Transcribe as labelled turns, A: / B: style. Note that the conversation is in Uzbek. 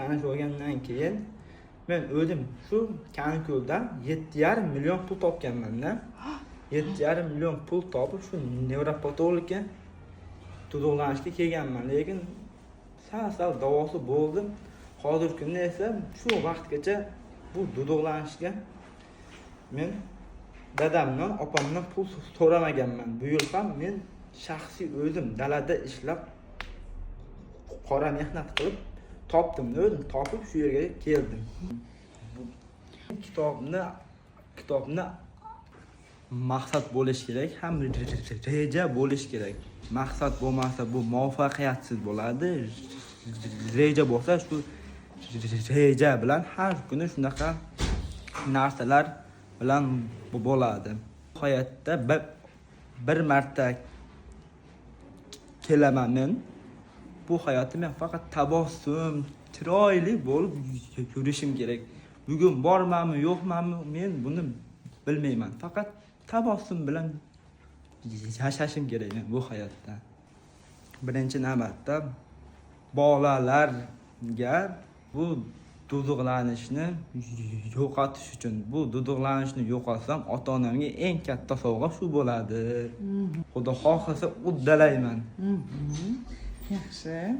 A: tanishib olgandan keyin men o'zim shu Kanikulda 7,5 million pul topganman-da. 7,5 million pul topib shu nevropatologga duduqlanishga kelganman, lekin sal davosi bo'ldim. Hozirgi kunda esa shu vaqtgacha bu duduqlanishga men dadamdan, opamdan pul so'ramaganman. Bu yil ham men shaxsiy o'zim dalada ishlab qora mehnat qilib topdim, o'zim topib shu yerga keldim. Bu kitobni maqsad bo'lish kerak, ham reja bo'lish kerak. Maqsad bo'lmasa bu muvaffaqiyatsiz bo'ladi. Reja bo'lsa shu reja bilan har kuni shunaqa narsalar bilan bo'ladi. Hayotda bir marta kelaman men. Bu hayotda men faqat tabassum, chiroyli bo'lib yurishim kerak. Bugun bormanmi, yo'qmanmi, men buni bilmayman. Faqat tabassum bilan yashashim kerak men bu hayotda. Birinchi navbatda bolalarga bu duduqlanishni yo'qotish uchun, bu duduqlanishni yo'qotsam, ota-onamga eng katta sovg'a shu bo'ladi. Xudo xohlasa uddalayman.
B: Yaxshi.